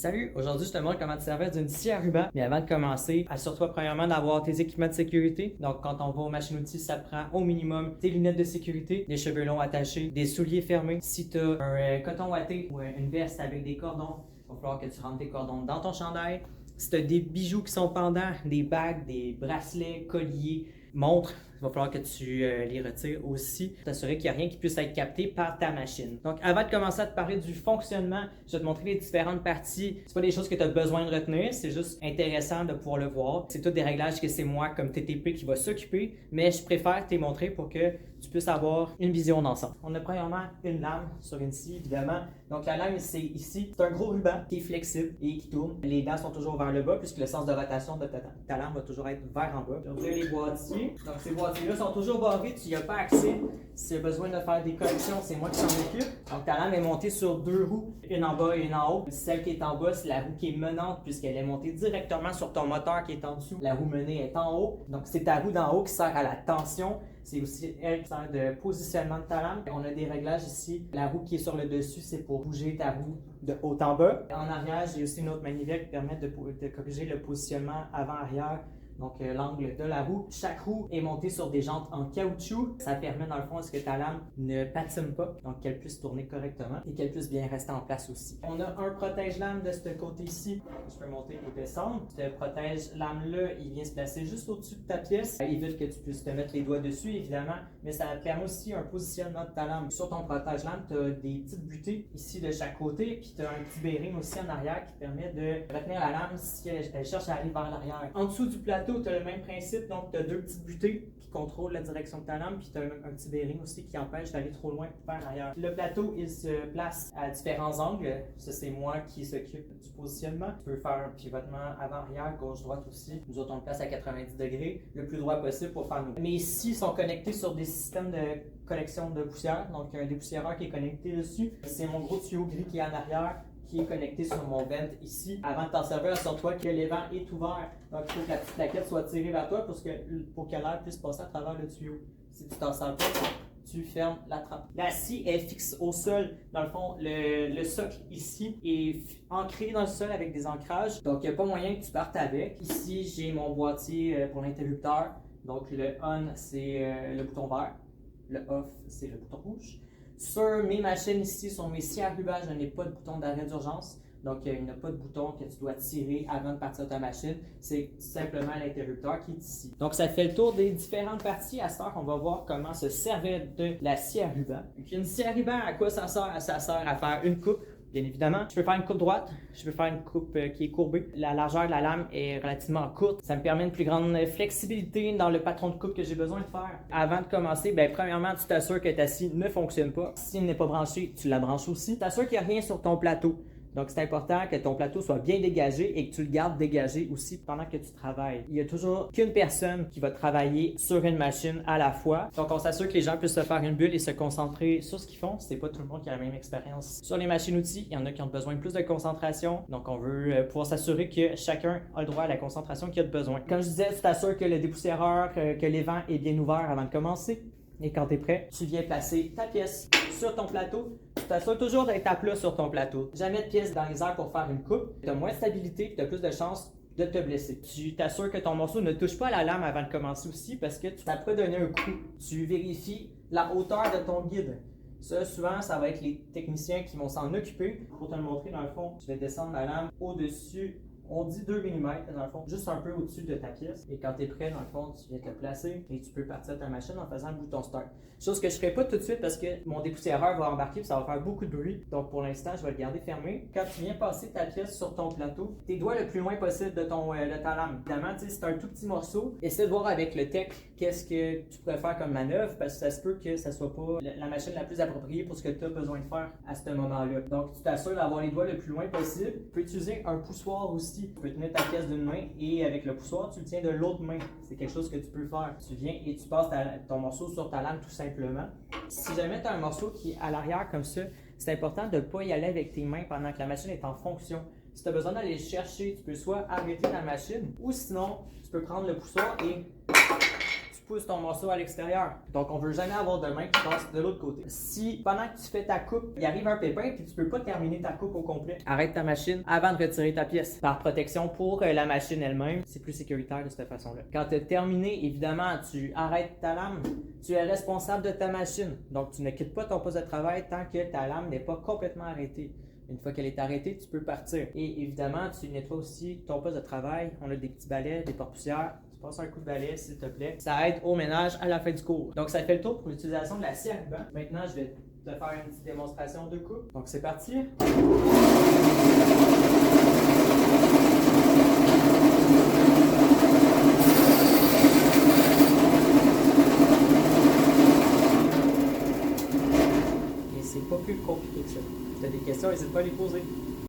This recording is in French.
Salut! Aujourd'hui, je te montre comment te servir d'une scie à ruban. Mais avant de commencer, assure-toi premièrement d'avoir tes équipements de sécurité. Donc, quand on va aux machines-outils, ça prend au minimum tes lunettes de sécurité, des cheveux longs attachés, des souliers fermés. Si tu as un coton ouaté ou une veste avec des cordons, il va falloir que tu rentres tes cordons dans ton chandail. Si tu as des bijoux qui sont pendants, des bagues, des bracelets, colliers, montres, il va falloir que tu les retires aussi, t'assurer qu'il n'y a rien qui puisse être capté par ta machine. Donc, avant de commencer à te parler du fonctionnement, je vais te montrer les différentes parties. C'est pas des choses que tu as besoin de retenir, c'est juste intéressant de pouvoir le voir. C'est tous des réglages que c'est moi, comme TTP, qui va s'occuper, mais je préfère te les montrer pour que tu puisses avoir une vision d'ensemble. On a premièrement une lame sur une scie, évidemment. Donc, la lame, c'est ici. C'est un gros ruban qui est flexible et qui tourne. Les dents sont toujours vers le bas, puisque le sens de rotation de ta lame va toujours être vers en bas. Donc, les boîtiers. Donc, ces boîtiers-là sont toujours barrés. Tu n'y as pas accès. Si tu as besoin de faire des corrections, c'est moi qui s'en occupe. Donc, ta lame est montée sur deux roues, une en bas et une en haut. Celle qui est en bas, c'est la roue qui est menante, puisqu'elle est montée directement sur ton moteur qui est en dessous. La roue menée est en haut. Donc, c'est ta roue d'en haut qui sert à la tension. C'est aussi elle qui sert de positionnement de ta lame. On a des réglages ici. La roue qui est sur le dessus, c'est pour bouger ta roue de haut en bas. En arrière, j'ai aussi une autre manivelle qui permet de corriger le positionnement avant-arrière. Donc, l'angle de la roue. Chaque roue est montée sur des jantes en caoutchouc. Ça permet, dans le fond, à ce que ta lame ne patine pas, donc qu'elle puisse tourner correctement et qu'elle puisse bien rester en place aussi. On a un protège-lame de ce côté-ci. Je peux monter et descendre. Ce protège-lame-là, il vient se placer juste au-dessus de ta pièce. Ça évite que tu puisses te mettre les doigts dessus, évidemment, mais ça permet aussi un positionnement de ta lame. Sur ton protège-lame, tu as des petites butées ici de chaque côté, puis tu as un petit bearing aussi en arrière qui permet de retenir la lame si elle cherche à aller vers l'arrière. En dessous du plateau, tu as le même principe, donc tu as deux petites butées qui contrôlent la direction de ta lame, puis tu as un petit bearing aussi qui empêche d'aller trop loin vers l'arrière. Le plateau, il se place à différents angles. Ça, c'est moi qui s'occupe du positionnement. Tu peux faire un pivotement avant-arrière, gauche-droite aussi. Nous autres, on le place à 90 degrés, le plus droit possible pour faire nos. Mes scies sont connectés sur des systèmes de collection de poussière, donc il y a un dépoussiéreur qui est connecté dessus. C'est mon gros tuyau gris qui est en arrière, qui est connecté sur mon vent ici. Avant de t'en servir, assure-toi que l'évent est ouvert. Donc, il faut que la petite plaquette soit tirée vers toi pour que l'air puisse passer à travers le tuyau. Si tu t'en sers pas, tu fermes la trappe. La scie est fixe au sol. Dans le fond, le socle ici est ancré dans le sol avec des ancrages. Donc, il n'y a pas moyen que tu partes avec. Ici, j'ai mon boîtier pour l'interrupteur. Donc, le on, c'est le bouton vert. Le off, c'est le bouton rouge. Sur mes machines ici, sur mes scies à ruban, je n'ai pas de bouton d'arrêt d'urgence. Donc, il n'y a pas de bouton que tu dois tirer avant de partir de ta machine. C'est simplement l'interrupteur qui est ici. Donc, ça fait le tour des différentes parties. À cette heure, on va voir comment se servir de la scie à ruban. Donc, une scie à ruban, à quoi ça sert? Ça sert à faire une coupe. Bien évidemment, je peux faire une coupe droite, je peux faire une coupe qui est courbée. La largeur de la lame est relativement courte. Ça me permet une plus grande flexibilité dans le patron de coupe que j'ai besoin de faire. Avant de commencer, premièrement, tu t'assures que ta scie ne fonctionne pas. Si elle n'est pas branchée, tu la branches aussi. Tu t'assures qu'il n'y a rien sur ton plateau. Donc, c'est important que ton plateau soit bien dégagé et que tu le gardes dégagé aussi pendant que tu travailles. Il n'y a toujours qu'une personne qui va travailler sur une machine à la fois. Donc, on s'assure que les gens puissent se faire une bulle et se concentrer sur ce qu'ils font. C'est pas tout le monde qui a la même expérience. Sur les machines-outils, il y en a qui ont besoin de plus de concentration. Donc, on veut pouvoir s'assurer que chacun a le droit à la concentration qu'il a besoin. Comme je disais, tu t'assures que le dépoussiéreur, que l'évent est bien ouvert avant de commencer. Et quand tu es prêt, tu viens placer ta pièce sur ton plateau. Tu t'assures toujours d'être à plat sur ton plateau. Jamais de pièce dans les airs pour faire une coupe. Tu as moins de stabilité et tu as plus de chances de te blesser. Tu t'assures que ton morceau ne touche pas à la lame avant de commencer aussi parce que ça pourrait donner un coup. Tu vérifies la hauteur de ton guide. Ça, souvent, ça va être les techniciens qui vont s'en occuper. Pour te le montrer, dans le fond, tu vas descendre la lame au-dessus. On dit 2 mm dans le fond, juste un peu au-dessus de ta pièce. Et quand tu es prêt, dans le fond, tu viens te placer et tu peux partir de ta machine en faisant le bouton start. Chose que je ne ferai pas tout de suite parce que mon dépoussiéreur va embarquer et ça va faire beaucoup de bruit. Donc pour l'instant, je vais le garder fermé. Quand tu viens passer ta pièce sur ton plateau, tes doigts le plus loin possible de ta lame. Évidemment, c'est un tout petit morceau. Essaie de voir avec le tech qu'est-ce que tu pourrais faire comme manœuvre parce que ça se peut que ça ne soit pas la machine la plus appropriée pour ce que tu as besoin de faire à ce moment-là. Donc tu t'assures d'avoir les doigts le plus loin possible. Tu peux utiliser un poussoir aussi. Tu peux tenir ta pièce d'une main et avec le poussoir, tu le tiens de l'autre main. C'est quelque chose que tu peux faire. Tu viens et tu passes ton morceau sur ta lame tout simplement. Si jamais tu as un morceau qui est à l'arrière comme ça, c'est important de ne pas y aller avec tes mains pendant que la machine est en fonction. Si tu as besoin d'aller le chercher, tu peux soit arrêter la machine ou sinon, tu peux prendre le poussoir et tu pousses ton morceau à l'extérieur. Donc, on veut jamais avoir de main qui passe de l'autre côté. Si, pendant que tu fais ta coupe, il arrive un pépin et tu peux pas terminer ta coupe au complet, arrête ta machine avant de retirer ta pièce. Par protection pour la machine elle-même, c'est plus sécuritaire de cette façon-là. Quand tu as terminé, évidemment, tu arrêtes ta lame. Tu es responsable de ta machine. Donc, tu ne quittes pas ton poste de travail tant que ta lame n'est pas complètement arrêtée. Une fois qu'elle est arrêtée, tu peux partir. Et évidemment, tu nettoies aussi ton poste de travail. On a des petits balais, des porte-poussières. Tu passes un coup de balai, s'il te plaît. Ça aide au ménage à la fin du cours. Donc, ça fait le tour pour l'utilisation de la scie à ruban. Maintenant, je vais te faire une petite démonstration de coupe. Donc, c'est parti.